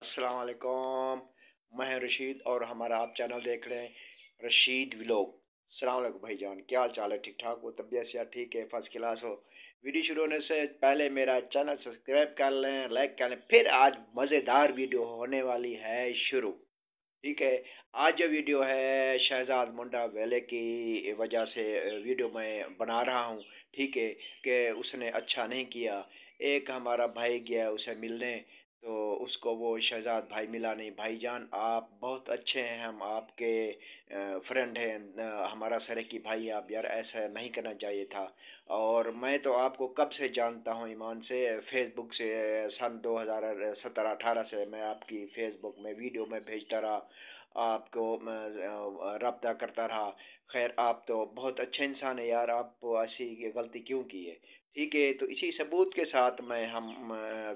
अस्सलाम वालेकुम। मैं हूं रशीद और हमारा आप चैनल देख रहे हैं रशीद व्लॉग। अस्सलाम वालेकुम भाईजान, क्या हाल चाल है? ठीक ठाक हो? तबीयत से ठीक है? फर्स्ट क्लास हो? वीडियो शुरू होने से पहले मेरा चैनल सब्सक्राइब कर लें, लाइक कर लें। फिर आज मज़ेदार वीडियो होने वाली है शुरू। ठीक है, आज जो वीडियो है शहजाद मुंडा वेले की वजह से वीडियो मैं बना रहा हूँ। ठीक है, कि उसने अच्छा नहीं किया। एक हमारा भाई गया उसे मिलने, तो उसको वो शहजाद भाई मिला नहीं। भाईजान आप बहुत अच्छे हैं, हम आपके फ्रेंड हैं, हमारा सरेकी भाई आप, यार ऐसा नहीं करना चाहिए था। और मैं तो आपको कब से जानता हूँ ईमान से, फेसबुक से सन 2017-18 से मैं आपकी फेसबुक में वीडियो में भेजता रहा, आपको रब्ता करता रहा। खैर आप तो बहुत अच्छे इंसान है यार, आप ऐसी गलती क्यों की है? ठीक है, तो इसी सबूत के साथ मैं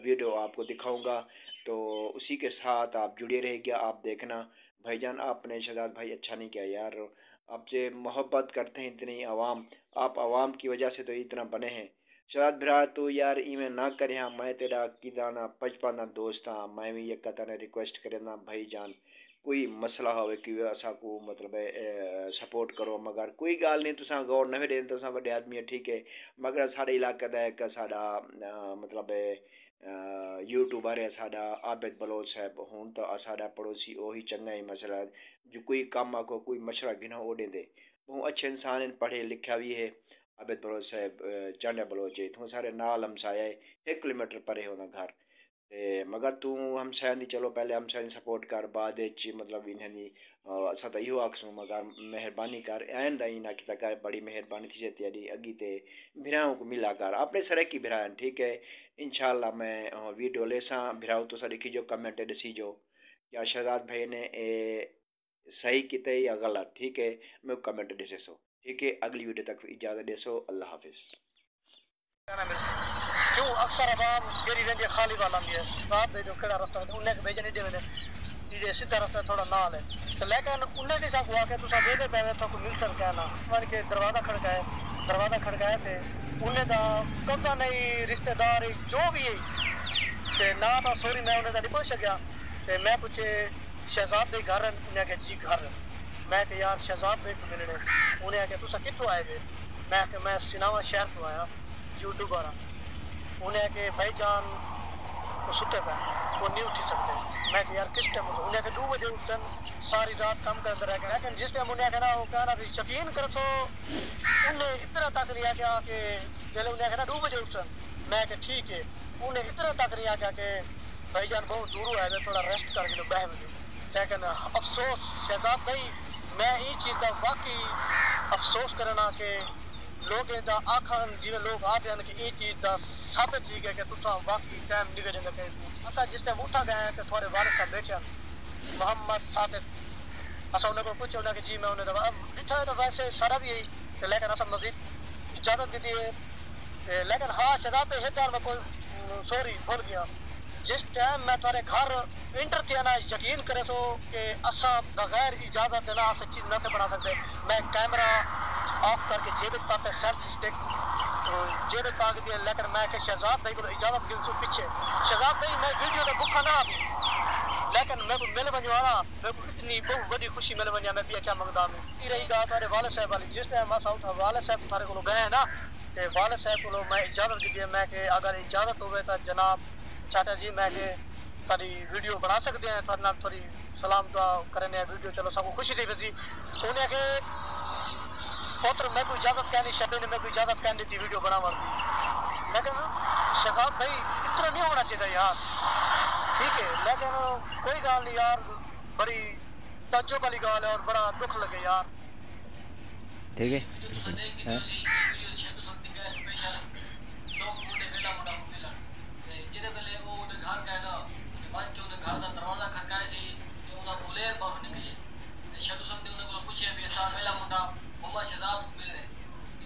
वीडियो आपको दिखाऊंगा, तो उसी के साथ आप जुड़े रहिएगा। आप देखना भाईजान, आपने शहजाद भाई अच्छा नहीं किया यार। आपसे मोहब्बत करते हैं इतनी आवाम, आप आवाम की वजह से तो इतना बने हैं। शहजाद भरा तो यार इवें ना करे, हाँ मैं तेरा किदाना बचपन दोस्त हाँ, मैं भी ये कहता रिक्वेस्ट करे ना भाईजान, कोई मसला होवे कि असा को मतलब सपोर्ट करो, मगर कोई गाल नहीं, तुसा गौर न दें, तुसा बड़े आदमी है। ठीक है, मगर साढ़े इलाके का एक साडा मतलब यूट्यूबर है साडा आबिद बलोच साहब, हूँ तो साडा पड़ोसी वही चंगा ही मसला जो कोई काम आखो कोई मशरा गिना ओडे दे। वो अच्छे इंसान हैं, पढ़े लिखा भी है। आबिद बलोच साहब चांडा बलोच है, तू सारे नाल हमसाया है, 1 किलोमीटर परे होना घर। ते मगर तू हम सहन चलो पहले हम सहन सपोर्ट कर, बाद मतलब इन्हें असा तो इहो आखसूं, मगर मेहरबानी कर आइंदा ही ना कि कर, बड़ी मेहरबानी थी तेरी अगी ते भिराओं को मिला कर, अपने सरे की भिरान। ठीक है, इंशाल्लाह मैं वीडियो लेसा भिराओ तो सा लिखी जो कमेंट दसी जो क्या शहजाद भाई ने सही किते या गलत। ठीक है, मैं कमेंट दे सो। ठीक है, अगली वीडियो तक इजाज़त दे सो, अल्लाह हाफिज़। क्यों अक्सर आवाम जेरी रहंदी है खाली वाला भी है साहब भेजो केड़ा रास्ता है उन्हें भेजन नहीं देवे ये सीधा रास्ता थोड़ा नाल है, तो लेकिन उन्हें भी साथ आके तुसा वेदे पे तो को मिल सकता ना मान के दरवाजा खड़काए से उन्हें दा कब्जा नहीं रिश्तेदार जो भी है ते ना तो सॉरी मैं उन्हें दा नहीं पूछ सकिया। ते मैं पूछे शहजाद भाई घर उन्हें के जी घर, मैं के यार शहजाद भाई को मिलने, उन्हें के तुसा कित्थों आए थे? मैं के मैं सिनावा शहर तो आया यूट्यूबर, उन्हें के भाईजान वो सुते पे वो नहीं उठी सकते। मैं कि यार किस टाइम उन्हें के 2 बजे उठन सारी रात काम कर रह गए, लेकिन जिस टाइम उन्हें कहना वो कहना कि यकीन कर सो उन्हें इतना तक नहीं आया कि चले उन्हें कहना 2 बजे उठन। मैं कि ठीक है, उन्हें इतना तक नहीं आया कि भाईजान बहुत दूर आए थोड़ा रेस्ट करके बह बजे। लेकिन अफसोस शहजाद भाई, मैं ये चीज़ का वाकई अफसोस करना कि लोग आखन जिन्हें लोग आते हैं कि ये चीज़ का साबित थी कि तुसा वाकई टाइम निकल जाता है। असा जिस टाइम उठा गए हैं कि थोड़े वाले साहब बैठे मोहम्मद सादिक, असा उन्हें को पूछे उन्हें कि जी मैं उन्हें दबा लिखा है तो वैसे सारा भी यही, लेकिन असा मजीद इजाज़त दी है। लेकिन हाँ शहजाद पे हिदार में कोई सॉरी भूल गया, जिस टाइम मैं थोड़े घर इंटर किया ना, यकीन करे तो कि असा बगैर इजाज़त देना असा चीज़ न से बना सकते। मैं कैमरा ऑफ करके जेब पाते सेल्फी स्टिक जेब पा के दिया, लेकिन मैं के शहजाद भाई को इजाज़त दी सो पीछे शहजाद भाई मैं वीडियो तो भूखा ना अभी, लेकिन मैं को मिल बन वाला मैं को इतनी बहुत बड़ी खुशी मिल बन, मैं भी क्या मंगदा में रही गा तारे वाले साहब वाली जिस टाइम मैं साउथ वाले साहब थारे को गए ना, ते वाले साहब को मैं इजाज़त दी मैं के अगर इजाज़त होवे तो जनाब चाचा जी मैं के तारी वीडियो बना सकते हैं, थोड़ी ना थोड़ी सलाम दुआ करने वीडियो चलो सबको खुशी दे दी उन्हें के पुत्र मैं कोई इजाज़त कहनी शबे ने मैं कोई इजाज़त कहनी थी वीडियो बनावर दी, लेकिन शहजाद भाई इतना नहीं होना चाहिए यार। ठीक है, लेकिन कोई गाल नहीं यार, बड़ी तज्जुब वाली गाल है और बड़ा दुख लगे यार। ठीक है,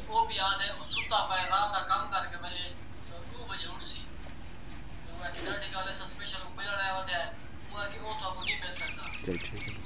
वो भी याद है वो सुता पे रात का काम करके मेरे 2 बजे उठ सी, तो मैं कि डर्टी गाले स्पेशल मिलने आया होता है, वो कि वो तो आपको नहीं मिल सकता। चल ठीक है।